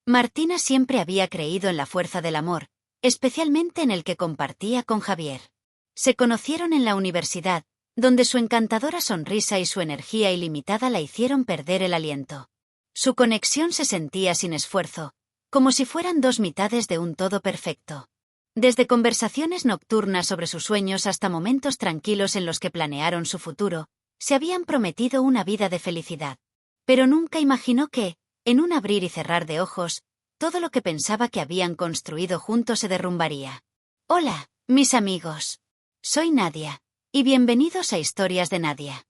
Martina siempre había creído en la fuerza del amor, especialmente en el que compartía con Javier. Se conocieron en la universidad, donde su encantadora sonrisa y su energía ilimitada la hicieron perder el aliento. Su conexión se sentía sin esfuerzo, como si fueran dos mitades de un todo perfecto. Desde conversaciones nocturnas sobre sus sueños hasta momentos tranquilos en los que planearon su futuro, se habían prometido una vida de felicidad. Pero nunca imaginó que, en un abrir y cerrar de ojos, todo lo que pensaba que habían construido juntos se derrumbaría. Hola, mis amigos. Soy Nadia, y bienvenidos a Historias de Nadia.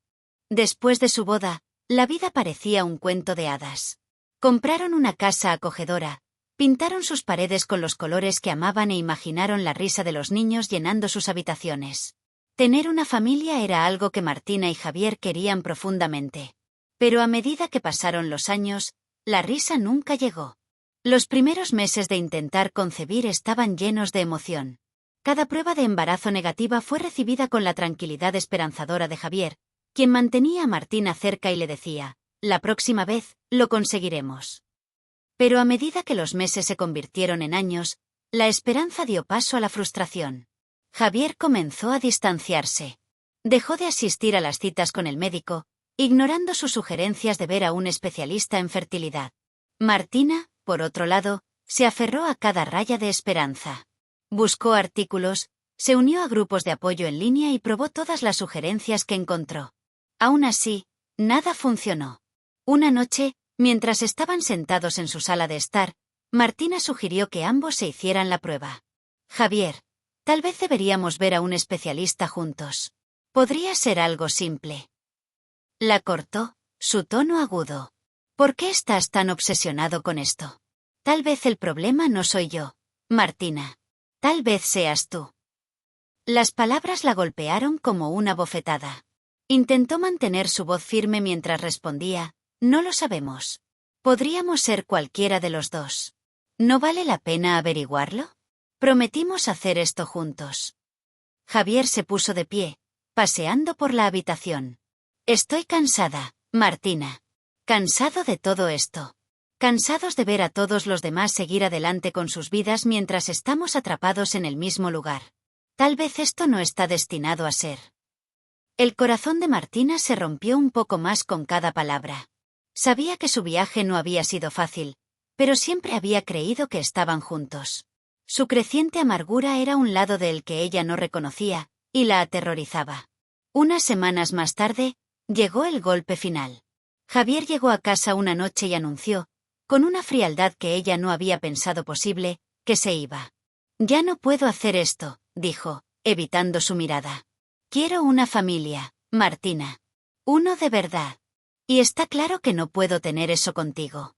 Después de su boda, la vida parecía un cuento de hadas. Compraron una casa acogedora, pintaron sus paredes con los colores que amaban e imaginaron la risa de los niños llenando sus habitaciones. Tener una familia era algo que Martina y Javier querían profundamente. Pero a medida que pasaron los años, la risa nunca llegó. Los primeros meses de intentar concebir estaban llenos de emoción. Cada prueba de embarazo negativa fue recibida con la tranquilidad esperanzadora de Javier, quien mantenía a Martina cerca y le decía, la próxima vez, lo conseguiremos. Pero a medida que los meses se convirtieron en años, la esperanza dio paso a la frustración. Javier comenzó a distanciarse. Dejó de asistir a las citas con el médico, ignorando sus sugerencias de ver a un especialista en fertilidad. Martina, por otro lado, se aferró a cada raya de esperanza. Buscó artículos, se unió a grupos de apoyo en línea y probó todas las sugerencias que encontró. Aún así, nada funcionó. Una noche, mientras estaban sentados en su sala de estar, Martina sugirió que ambos se hicieran la prueba. Javier, tal vez deberíamos ver a un especialista juntos. Podría ser algo simple. La cortó, su tono agudo. ¿Por qué estás tan obsesionado con esto? Tal vez el problema no soy yo, Martina. Tal vez seas tú. Las palabras la golpearon como una bofetada. Intentó mantener su voz firme mientras respondía, no lo sabemos. Podríamos ser cualquiera de los dos. ¿No vale la pena averiguarlo? Prometimos hacer esto juntos. Javier se puso de pie, paseando por la habitación. Estoy cansada, Martina. Cansado de todo esto. Cansados de ver a todos los demás seguir adelante con sus vidas mientras estamos atrapados en el mismo lugar. Tal vez esto no está destinado a ser. El corazón de Martina se rompió un poco más con cada palabra. Sabía que su viaje no había sido fácil, pero siempre había creído que estaban juntos. Su creciente amargura era un lado del que ella no reconocía, y la aterrorizaba. Unas semanas más tarde, llegó el golpe final. Javier llegó a casa una noche y anunció, con una frialdad que ella no había pensado posible, que se iba. Ya no puedo hacer esto, dijo, evitando su mirada. Quiero una familia, Martina. Uno de verdad. Y está claro que no puedo tener eso contigo.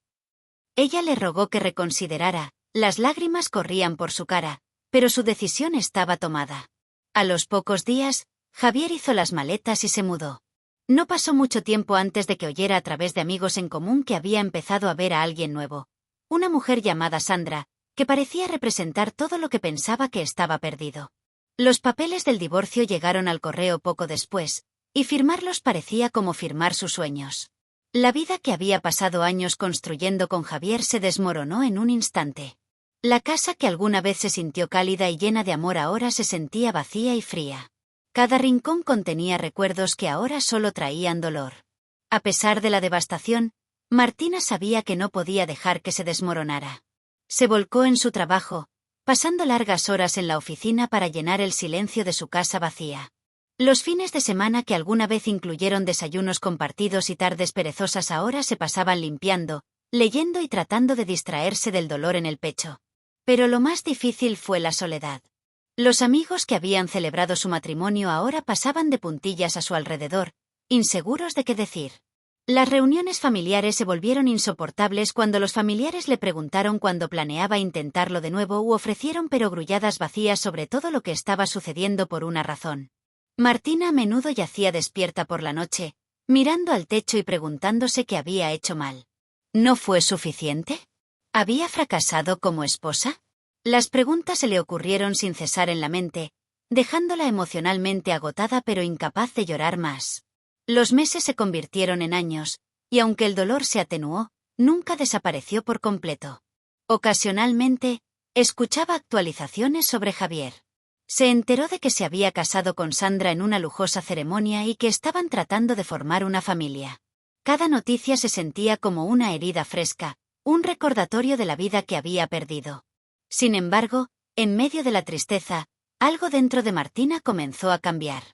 Ella le rogó que reconsiderara, las lágrimas corrían por su cara, pero su decisión estaba tomada. A los pocos días, Javier hizo las maletas y se mudó. No pasó mucho tiempo antes de que oyera a través de amigos en común que había empezado a ver a alguien nuevo. Una mujer llamada Sandra, que parecía representar todo lo que pensaba que estaba perdido. Los papeles del divorcio llegaron al correo poco después, y firmarlos parecía como firmar sus sueños. La vida que había pasado años construyendo con Javier se desmoronó en un instante. La casa que alguna vez se sintió cálida y llena de amor ahora se sentía vacía y fría. Cada rincón contenía recuerdos que ahora solo traían dolor. A pesar de la devastación, Martina sabía que no podía dejar que se desmoronara. Se volcó en su trabajo, pasando largas horas en la oficina para llenar el silencio de su casa vacía. Los fines de semana que alguna vez incluyeron desayunos compartidos y tardes perezosas ahora se pasaban limpiando, leyendo y tratando de distraerse del dolor en el pecho. Pero lo más difícil fue la soledad. Los amigos que habían celebrado su matrimonio ahora pasaban de puntillas a su alrededor, inseguros de qué decir. Las reuniones familiares se volvieron insoportables cuando los familiares le preguntaron cuándo planeaba intentarlo de nuevo u ofrecieron perogrulladas vacías sobre todo lo que estaba sucediendo por una razón. Martina a menudo yacía despierta por la noche, mirando al techo y preguntándose qué había hecho mal. ¿No fue suficiente? ¿Había fracasado como esposa? Las preguntas se le ocurrieron sin cesar en la mente, dejándola emocionalmente agotada pero incapaz de llorar más. Los meses se convirtieron en años, y aunque el dolor se atenuó, nunca desapareció por completo. Ocasionalmente, escuchaba actualizaciones sobre Javier. Se enteró de que se había casado con Sandra en una lujosa ceremonia y que estaban tratando de formar una familia. Cada noticia se sentía como una herida fresca, un recordatorio de la vida que había perdido. Sin embargo, en medio de la tristeza, algo dentro de Martina comenzó a cambiar.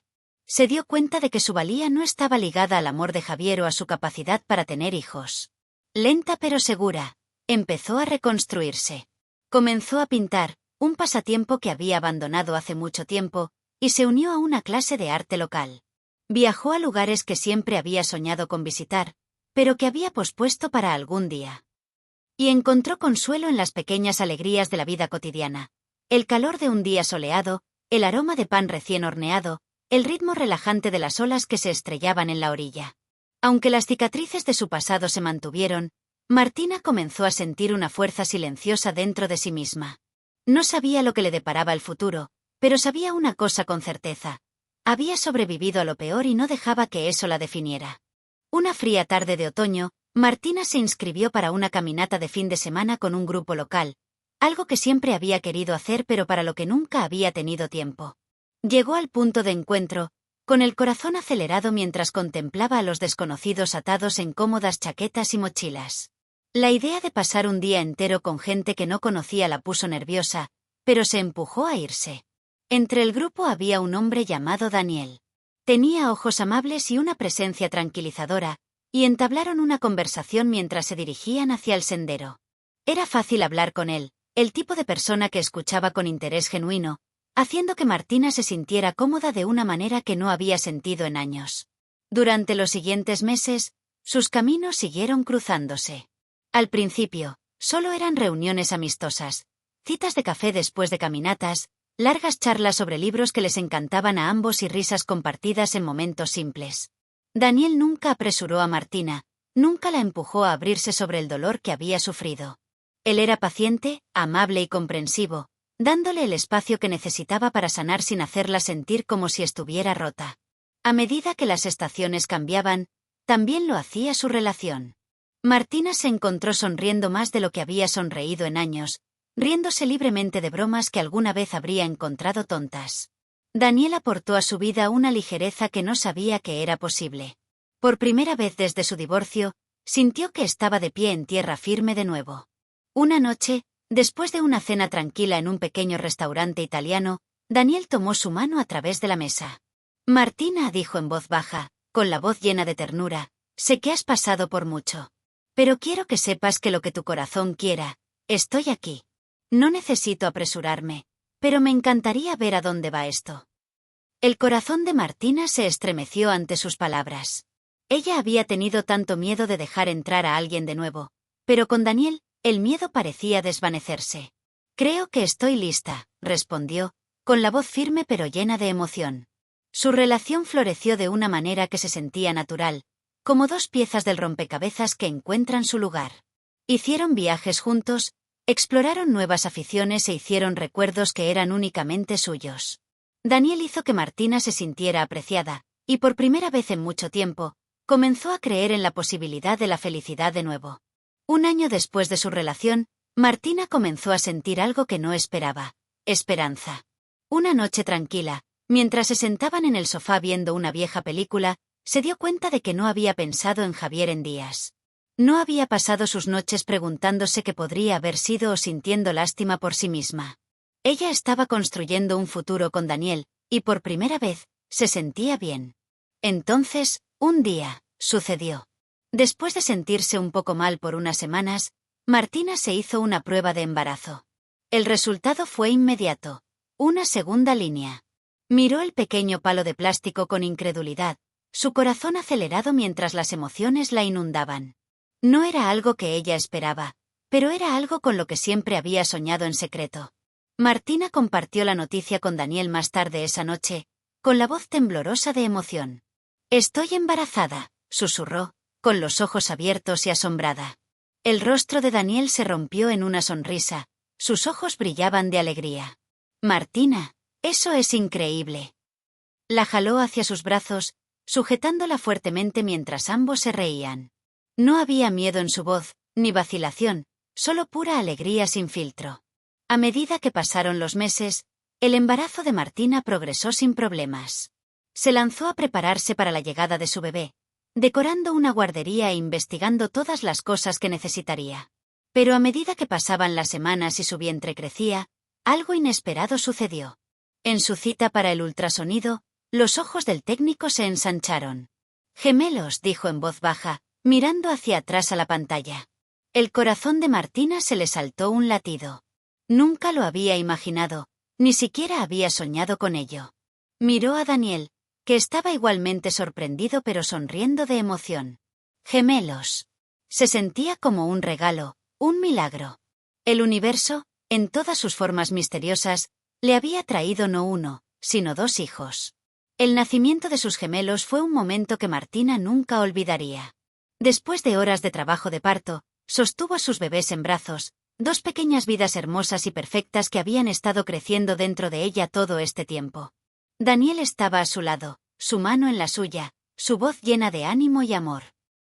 Se dio cuenta de que su valía no estaba ligada al amor de Javier o a su capacidad para tener hijos. Lenta pero segura, empezó a reconstruirse. Comenzó a pintar, un pasatiempo que había abandonado hace mucho tiempo, y se unió a una clase de arte local. Viajó a lugares que siempre había soñado con visitar, pero que había pospuesto para algún día. Y encontró consuelo en las pequeñas alegrías de la vida cotidiana. El calor de un día soleado, el aroma de pan recién horneado, el ritmo relajante de las olas que se estrellaban en la orilla. Aunque las cicatrices de su pasado se mantuvieron, Martina comenzó a sentir una fuerza silenciosa dentro de sí misma. No sabía lo que le deparaba el futuro, pero sabía una cosa con certeza. Había sobrevivido a lo peor y no dejaba que eso la definiera. Una fría tarde de otoño, Martina se inscribió para una caminata de fin de semana con un grupo local, algo que siempre había querido hacer pero para lo que nunca había tenido tiempo. Llegó al punto de encuentro, con el corazón acelerado mientras contemplaba a los desconocidos atados en cómodas chaquetas y mochilas. La idea de pasar un día entero con gente que no conocía la puso nerviosa, pero se empujó a irse. Entre el grupo había un hombre llamado Daniel. Tenía ojos amables y una presencia tranquilizadora, y entablaron una conversación mientras se dirigían hacia el sendero. Era fácil hablar con él, el tipo de persona que escuchaba con interés genuino, haciendo que Martina se sintiera cómoda de una manera que no había sentido en años. Durante los siguientes meses, sus caminos siguieron cruzándose. Al principio, solo eran reuniones amistosas, citas de café después de caminatas, largas charlas sobre libros que les encantaban a ambos y risas compartidas en momentos simples. Daniel nunca apresuró a Martina, nunca la empujó a abrirse sobre el dolor que había sufrido. Él era paciente, amable y comprensivo, dándole el espacio que necesitaba para sanar sin hacerla sentir como si estuviera rota. A medida que las estaciones cambiaban, también lo hacía su relación. Martina se encontró sonriendo más de lo que había sonreído en años, riéndose libremente de bromas que alguna vez habría encontrado tontas. Daniel aportó a su vida una ligereza que no sabía que era posible. Por primera vez desde su divorcio, sintió que estaba de pie en tierra firme de nuevo. Una noche, después de una cena tranquila en un pequeño restaurante italiano, Daniel tomó su mano a través de la mesa. Martina, dijo en voz baja, con la voz llena de ternura, sé que has pasado por mucho. Pero quiero que sepas que lo que tu corazón quiera, estoy aquí. No necesito apresurarme, pero me encantaría ver a dónde va esto. El corazón de Martina se estremeció ante sus palabras. Ella había tenido tanto miedo de dejar entrar a alguien de nuevo, pero con Daniel, el miedo parecía desvanecerse. Creo que estoy lista, respondió, con la voz firme pero llena de emoción. Su relación floreció de una manera que se sentía natural, como dos piezas del rompecabezas que encuentran su lugar. Hicieron viajes juntos, exploraron nuevas aficiones e hicieron recuerdos que eran únicamente suyos. Daniel hizo que Martina se sintiera apreciada, y por primera vez en mucho tiempo, comenzó a creer en la posibilidad de la felicidad de nuevo. Un año después de su relación, Martina comenzó a sentir algo que no esperaba: esperanza. Una noche tranquila, mientras se sentaban en el sofá viendo una vieja película, se dio cuenta de que no había pensado en Javier en días. No había pasado sus noches preguntándose qué podría haber sido o sintiendo lástima por sí misma. Ella estaba construyendo un futuro con Daniel, y por primera vez, se sentía bien. Entonces, un día, sucedió. Después de sentirse un poco mal por unas semanas, Martina se hizo una prueba de embarazo. El resultado fue inmediato: una segunda línea. Miró el pequeño palo de plástico con incredulidad, su corazón acelerado mientras las emociones la inundaban. No era algo que ella esperaba, pero era algo con lo que siempre había soñado en secreto. Martina compartió la noticia con Daniel más tarde esa noche, con la voz temblorosa de emoción. «Estoy embarazada», susurró, con los ojos abiertos y asombrada. El rostro de Daniel se rompió en una sonrisa, sus ojos brillaban de alegría. «Martina, eso es increíble». La jaló hacia sus brazos, sujetándola fuertemente mientras ambos se reían. No había miedo en su voz, ni vacilación, Solo pura alegría sin filtro. A medida que pasaron los meses, el embarazo de Martina progresó sin problemas. Se lanzó a prepararse para la llegada de su bebé, decorando una guardería e investigando todas las cosas que necesitaría. Pero a medida que pasaban las semanas y su vientre crecía, algo inesperado sucedió. En su cita para el ultrasonido, los ojos del técnico se ensancharon. «Gemelos», dijo en voz baja, mirando hacia atrás a la pantalla. El corazón de Martina se le saltó un latido. Nunca lo había imaginado, ni siquiera había soñado con ello. Miró a Daniel, que estaba igualmente sorprendido pero sonriendo de emoción. Gemelos. Se sentía como un regalo, un milagro. El universo, en todas sus formas misteriosas, le había traído no uno, sino 2 hijos. El nacimiento de sus gemelos fue un momento que Martina nunca olvidaría. Después de horas de trabajo de parto, sostuvo a sus bebés en brazos, 2 pequeñas vidas hermosas y perfectas que habían estado creciendo dentro de ella todo este tiempo. Daniel estaba a su lado, su mano en la suya, su voz llena de ánimo y amor.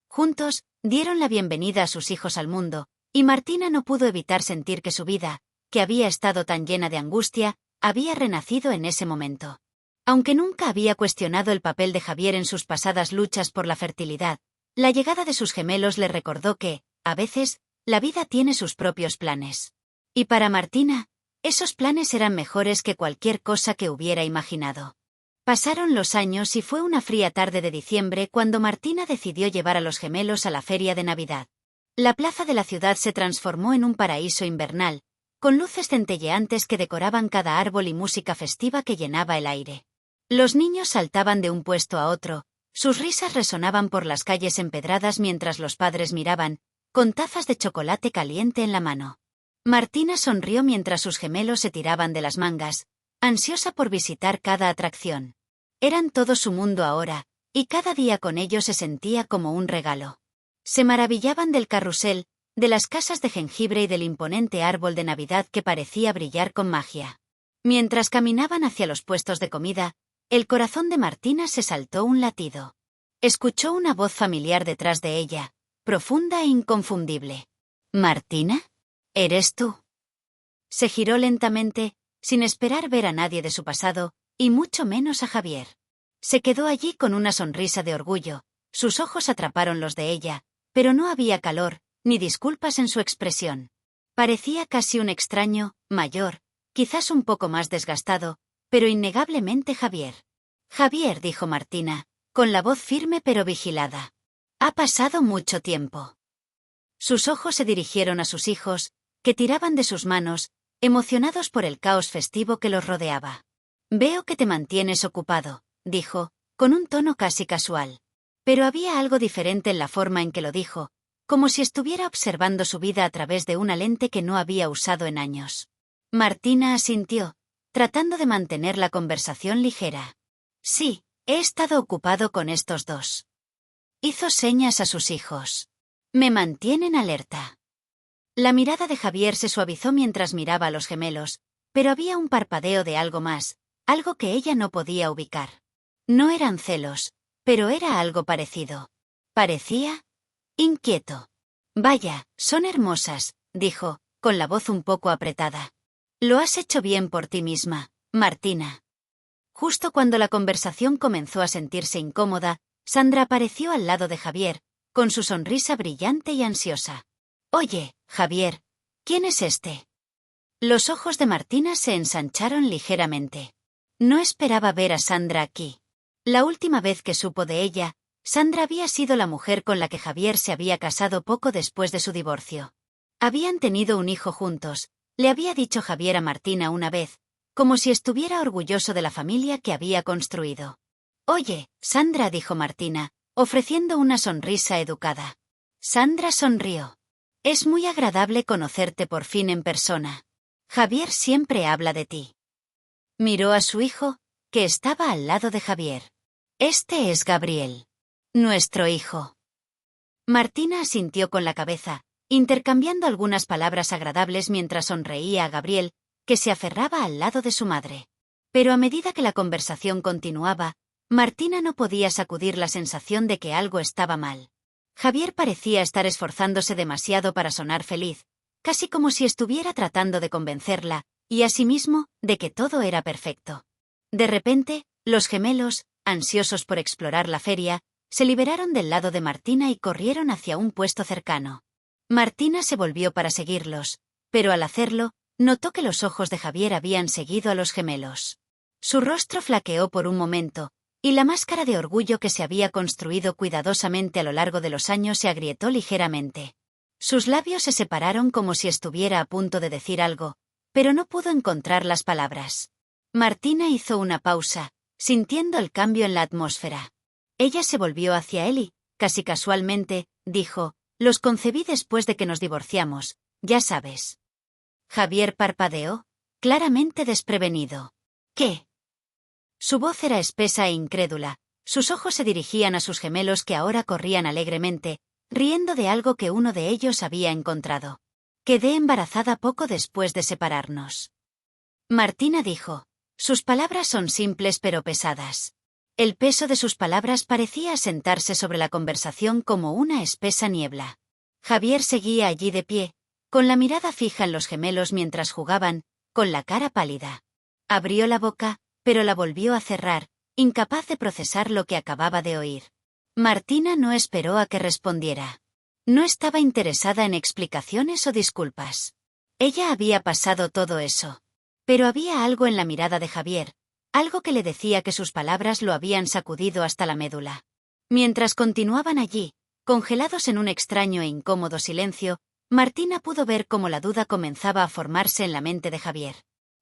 Juntos, dieron la bienvenida a sus hijos al mundo, y Martina no pudo evitar sentir que su vida, que había estado tan llena de angustia, había renacido en ese momento. Aunque nunca había cuestionado el papel de Javier en sus pasadas luchas por la fertilidad, la llegada de sus gemelos le recordó que, a veces, la vida tiene sus propios planes. Y para Martina, esos planes eran mejores que cualquier cosa que hubiera imaginado. Pasaron los años y fue una fría tarde de diciembre cuando Martina decidió llevar a los gemelos a la feria de Navidad. La plaza de la ciudad se transformó en un paraíso invernal, con luces centelleantes que decoraban cada árbol y música festiva que llenaba el aire. Los niños saltaban de un puesto a otro, sus risas resonaban por las calles empedradas mientras los padres miraban, con tazas de chocolate caliente en la mano. Martina sonrió mientras sus gemelos se tiraban de las mangas, ansiosa por visitar cada atracción. Eran todo su mundo ahora, y cada día con ellos se sentía como un regalo. Se maravillaban del carrusel, de las casas de jengibre y del imponente árbol de Navidad que parecía brillar con magia. Mientras caminaban hacia los puestos de comida, el corazón de Martina se saltó un latido. Escuchó una voz familiar detrás de ella, profunda e inconfundible. «¿Martina? ¿Eres tú?» Se giró lentamente, sin esperar ver a nadie de su pasado, y mucho menos a Javier. Se quedó allí con una sonrisa de orgullo, sus ojos atraparon los de ella, pero no había calor, ni disculpas en su expresión. Parecía casi un extraño, mayor, quizás un poco más desgastado, pero innegablemente Javier. «Javier», dijo Martina, con la voz firme pero vigilada. «Ha pasado mucho tiempo». Sus ojos se dirigieron a sus hijos, que tiraban de sus manos, emocionados por el caos festivo que los rodeaba. «Veo que te mantienes ocupado», dijo, con un tono casi casual. Pero había algo diferente en la forma en que lo dijo, como si estuviera observando su vida a través de una lente que no había usado en años. Martina asintió, tratando de mantener la conversación ligera. «Sí, he estado ocupado con estos 2». Hizo señas a sus hijos. «Me mantienen alerta». La mirada de Javier se suavizó mientras miraba a los gemelos, pero había un parpadeo de algo más, algo que ella no podía ubicar. No eran celos, pero era algo parecido. Parecía inquieto. «Vaya, son hermosas», dijo, con la voz un poco apretada. «Lo has hecho bien por ti misma, Martina». Justo cuando la conversación comenzó a sentirse incómoda, Sandra apareció al lado de Javier, con su sonrisa brillante y ansiosa. «Oye, Javier, ¿quién es este?» Los ojos de Martina se ensancharon ligeramente. No esperaba ver a Sandra aquí. La última vez que supo de ella, Sandra había sido la mujer con la que Javier se había casado poco después de su divorcio. Habían tenido un hijo juntos, le había dicho Javier a Martina una vez, como si estuviera orgulloso de la familia que había construido. «Oye, Sandra», dijo Martina, ofreciendo una sonrisa educada. Sandra sonrió. «Es muy agradable conocerte por fin en persona. Javier siempre habla de ti». Miró a su hijo, que estaba al lado de Javier. «Este es Gabriel. Nuestro hijo». Martina asintió con la cabeza, intercambiando algunas palabras agradables mientras sonreía a Gabriel, que se aferraba al lado de su madre. Pero a medida que la conversación continuaba, Martina no podía sacudir la sensación de que algo estaba mal. Javier parecía estar esforzándose demasiado para sonar feliz, casi como si estuviera tratando de convencerla, y asimismo, de que todo era perfecto. De repente, los gemelos, ansiosos por explorar la feria, se liberaron del lado de Martina y corrieron hacia un puesto cercano. Martina se volvió para seguirlos, pero al hacerlo, notó que los ojos de Javier habían seguido a los gemelos. Su rostro flaqueó por un momento, y la máscara de orgullo que se había construido cuidadosamente a lo largo de los años se agrietó ligeramente. Sus labios se separaron como si estuviera a punto de decir algo, pero no pudo encontrar las palabras. Martina hizo una pausa, sintiendo el cambio en la atmósfera. Ella se volvió hacia él y, casi casualmente, dijo: «Los concebí después de que nos divorciamos, ya sabes». Javier parpadeó, claramente desprevenido. «¿Qué?». Su voz era espesa e incrédula, sus ojos se dirigían a sus gemelos que ahora corrían alegremente, riendo de algo que uno de ellos había encontrado. «Quedé embarazada poco después de separarnos». Martina dijo. Sus palabras son simples pero pesadas. El peso de sus palabras parecía asentarse sobre la conversación como una espesa niebla. Javier seguía allí de pie, con la mirada fija en los gemelos mientras jugaban, con la cara pálida. Abrió la boca, pero la volvió a cerrar, incapaz de procesar lo que acababa de oír. Martina no esperó a que respondiera. No estaba interesada en explicaciones o disculpas. Ella había pasado todo eso. Pero había algo en la mirada de Javier, algo que le decía que sus palabras lo habían sacudido hasta la médula. Mientras continuaban allí, congelados en un extraño e incómodo silencio, Martina pudo ver cómo la duda comenzaba a formarse en la mente de Javier.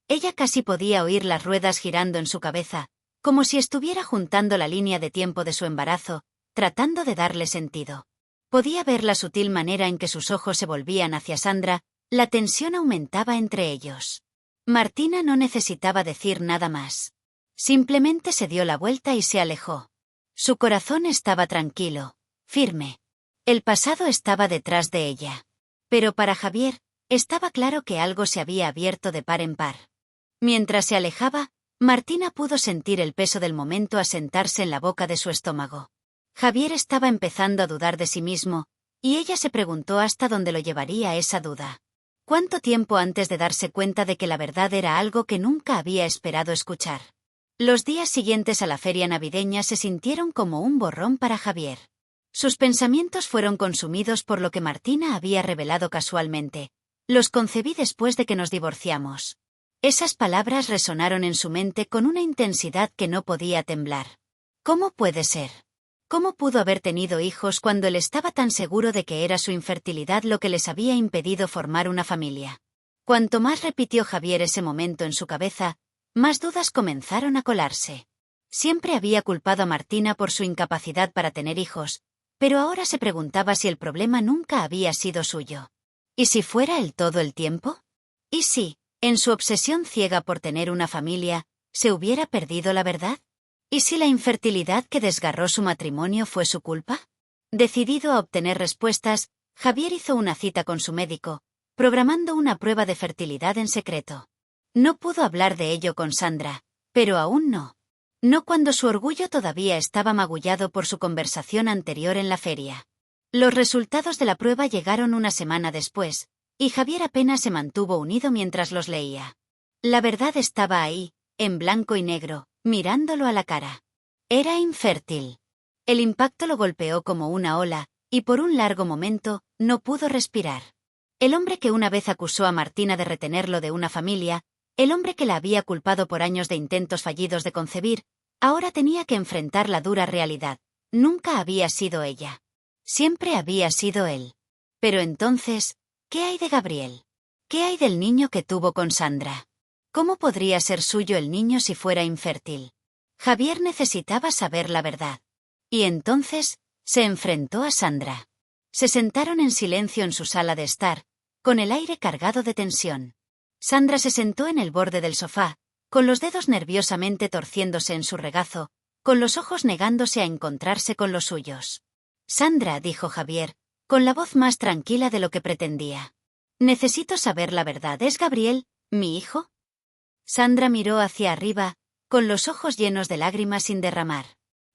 Ella casi podía oír las ruedas girando en su cabeza, como si estuviera juntando la línea de tiempo de su embarazo, tratando de darle sentido. Podía ver la sutil manera en que sus ojos se volvían hacia Sandra, la tensión aumentaba entre ellos. Martina no necesitaba decir nada más. Simplemente se dio la vuelta y se alejó. Su corazón estaba tranquilo, firme. El pasado estaba detrás de ella. Pero para Javier, estaba claro que algo se había abierto de par en par. Mientras se alejaba, Martina pudo sentir el peso del momento asentarse en la boca de su estómago. Javier estaba empezando a dudar de sí mismo, y ella se preguntó hasta dónde lo llevaría esa duda. ¿Cuánto tiempo antes de darse cuenta de que la verdad era algo que nunca había esperado escuchar? Los días siguientes a la feria navideña se sintieron como un borrón para Javier. Sus pensamientos fueron consumidos por lo que Martina había revelado casualmente. «Los concebí después de que nos divorciamos». Esas palabras resonaron en su mente con una intensidad que no podía temblar. ¿Cómo puede ser? ¿Cómo pudo haber tenido hijos cuando él estaba tan seguro de que era su infertilidad lo que les había impedido formar una familia? Cuanto más repitió Javier ese momento en su cabeza, más dudas comenzaron a colarse. Siempre había culpado a Martina por su incapacidad para tener hijos, pero ahora se preguntaba si el problema nunca había sido suyo. ¿Y si fuera él todo el tiempo? ¿Y si, en su obsesión ciega por tener una familia, se hubiera perdido la verdad? ¿Y si la infertilidad que desgarró su matrimonio fue su culpa? Decidido a obtener respuestas, Javier hizo una cita con su médico, programando una prueba de fertilidad en secreto. No pudo hablar de ello con Sandra, pero aún no. No cuando su orgullo todavía estaba magullado por su conversación anterior en la feria. Los resultados de la prueba llegaron una semana después, y Javier apenas se mantuvo unido mientras los leía. La verdad estaba ahí, en blanco y negro, mirándolo a la cara. Era infértil. El impacto lo golpeó como una ola, y por un largo momento, no pudo respirar. El hombre que una vez acusó a Martina de retenerlo de una familia, el hombre que la había culpado por años de intentos fallidos de concebir, ahora tenía que enfrentar la dura realidad. Nunca había sido ella. Siempre había sido él. Pero entonces, ¿qué hay de Gabriel? ¿Qué hay del niño que tuvo con Sandra? ¿Cómo podría ser suyo el niño si fuera infértil? Javier necesitaba saber la verdad. Y entonces, se enfrentó a Sandra. Se sentaron en silencio en su sala de estar, con el aire cargado de tensión. Sandra se sentó en el borde del sofá, con los dedos nerviosamente torciéndose en su regazo, con los ojos negándose a encontrarse con los suyos. «Sandra», dijo Javier, con la voz más tranquila de lo que pretendía. «Necesito saber la verdad. ¿Es Gabriel, mi hijo?» Sandra miró hacia arriba, con los ojos llenos de lágrimas sin derramar.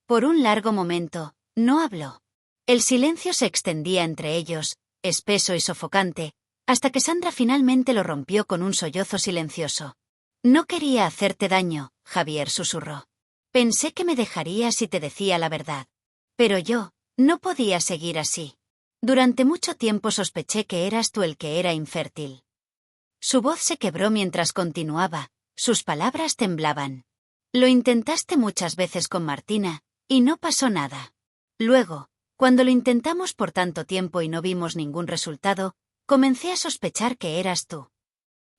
Por un largo momento, no habló. El silencio se extendía entre ellos, espeso y sofocante, hasta que Sandra finalmente lo rompió con un sollozo silencioso. No quería hacerte daño, Javier susurró. Pensé que me dejarías si te decía la verdad. Pero yo, no podía seguir así. Durante mucho tiempo sospeché que eras tú el que era infértil. Su voz se quebró mientras continuaba, sus palabras temblaban. Lo intentaste muchas veces con Martina, y no pasó nada. Luego, cuando lo intentamos por tanto tiempo y no vimos ningún resultado, comencé a sospechar que eras tú.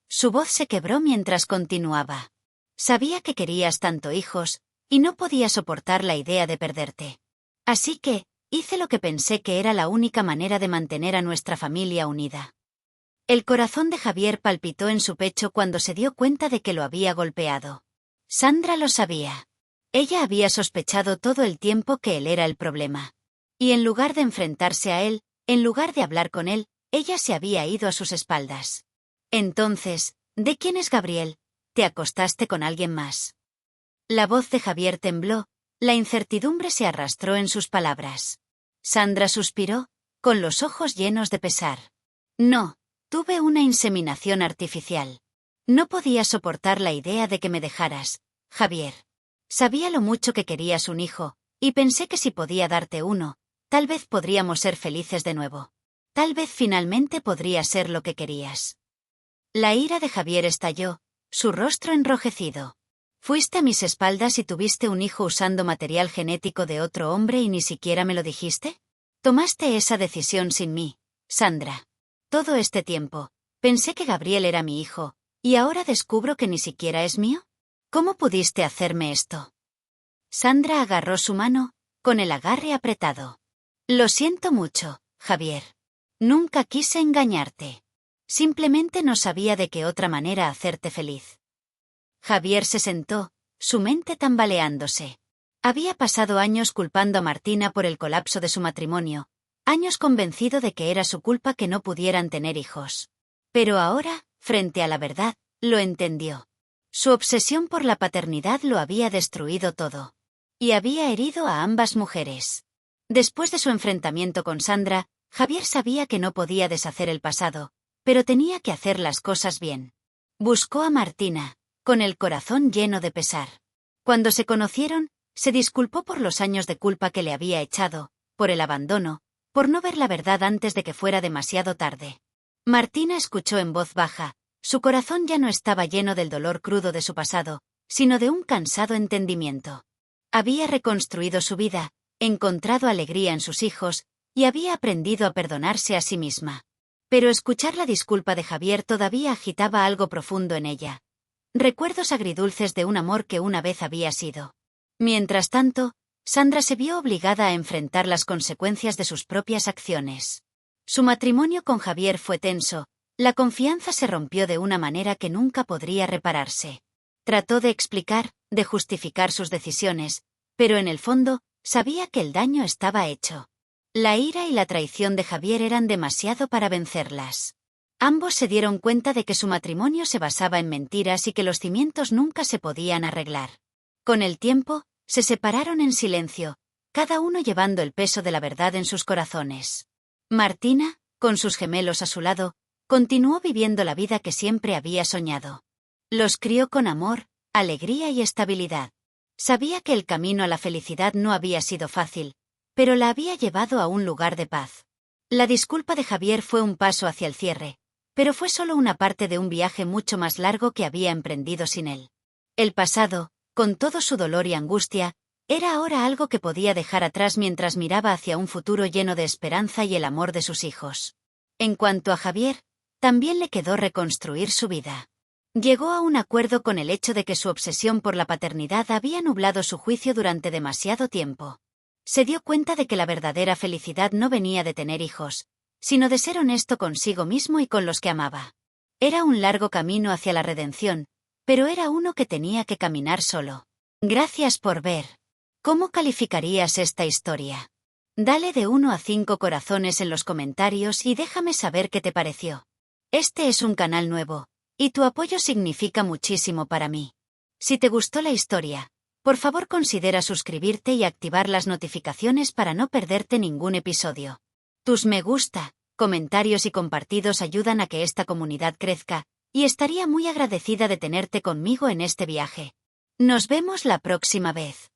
Su voz se quebró mientras continuaba. Sabía que querías tanto hijos, y no podía soportar la idea de perderte. Así que, hice lo que pensé que era la única manera de mantener a nuestra familia unida. El corazón de Javier palpitó en su pecho cuando se dio cuenta de que lo había golpeado. Sandra lo sabía. Ella había sospechado todo el tiempo que él era el problema. Y en lugar de enfrentarse a él, en lugar de hablar con él, ella se había ido a sus espaldas. Entonces, ¿de quién es Gabriel? ¿Te acostaste con alguien más? La voz de Javier tembló, la incertidumbre se arrastró en sus palabras. Sandra suspiró, con los ojos llenos de pesar. No, tuve una inseminación artificial. No podía soportar la idea de que me dejaras, Javier. Sabía lo mucho que querías un hijo, y pensé que si podía darte uno, tal vez podríamos ser felices de nuevo. Tal vez finalmente podría ser lo que querías. La ira de Javier estalló, su rostro enrojecido. Fuiste a mis espaldas y tuviste un hijo usando material genético de otro hombre y ni siquiera me lo dijiste. Tomaste esa decisión sin mí, Sandra. Todo este tiempo, pensé que Gabriel era mi hijo, y ahora descubro que ni siquiera es mío. ¿Cómo pudiste hacerme esto? Sandra agarró su mano, con el agarre apretado. Lo siento mucho, Javier. Nunca quise engañarte. Simplemente no sabía de qué otra manera hacerte feliz. Javier se sentó, su mente tambaleándose. Había pasado años culpando a Martina por el colapso de su matrimonio, años convencido de que era su culpa que no pudieran tener hijos. Pero ahora, frente a la verdad, lo entendió. Su obsesión por la paternidad lo había destruido todo. Y había herido a ambas mujeres. Después de su enfrentamiento con Sandra, Javier sabía que no podía deshacer el pasado, pero tenía que hacer las cosas bien. Buscó a Martina, con el corazón lleno de pesar. Cuando se conocieron, se disculpó por los años de culpa que le había echado, por el abandono, por no ver la verdad antes de que fuera demasiado tarde. Martina escuchó en voz baja, su corazón ya no estaba lleno del dolor crudo de su pasado, sino de un cansado entendimiento. Había reconstruido su vida, encontrado alegría en sus hijos, y había aprendido a perdonarse a sí misma. Pero escuchar la disculpa de Javier todavía agitaba algo profundo en ella. Recuerdos agridulces de un amor que una vez había sido. Mientras tanto, Sandra se vio obligada a enfrentar las consecuencias de sus propias acciones. Su matrimonio con Javier fue tenso, la confianza se rompió de una manera que nunca podría repararse. Trató de explicar, de justificar sus decisiones, pero en el fondo, sabía que el daño estaba hecho. La ira y la traición de Javier eran demasiado para vencerlas. Ambos se dieron cuenta de que su matrimonio se basaba en mentiras y que los cimientos nunca se podían arreglar. Con el tiempo, se separaron en silencio, cada uno llevando el peso de la verdad en sus corazones. Martina, con sus gemelos a su lado, continuó viviendo la vida que siempre había soñado. Los crió con amor, alegría y estabilidad. Sabía que el camino a la felicidad no había sido fácil, pero la había llevado a un lugar de paz. La disculpa de Javier fue un paso hacia el cierre, pero fue solo una parte de un viaje mucho más largo que había emprendido sin él. El pasado, con todo su dolor y angustia, era ahora algo que podía dejar atrás mientras miraba hacia un futuro lleno de esperanza y el amor de sus hijos. En cuanto a Javier, también le quedó reconstruir su vida. Llegó a un acuerdo con el hecho de que su obsesión por la paternidad había nublado su juicio durante demasiado tiempo. Se dio cuenta de que la verdadera felicidad no venía de tener hijos, sino de ser honesto consigo mismo y con los que amaba. Era un largo camino hacia la redención, pero era uno que tenía que caminar solo. Gracias por ver. ¿Cómo calificarías esta historia? Dale de 1 a 5 corazones en los comentarios y déjame saber qué te pareció. Este es un canal nuevo, y tu apoyo significa muchísimo para mí. Si te gustó la historia, por favor considera suscribirte y activar las notificaciones para no perderte ningún episodio. Tus me gusta, comentarios y compartidos ayudan a que esta comunidad crezca, y estaría muy agradecida de tenerte conmigo en este viaje. Nos vemos la próxima vez.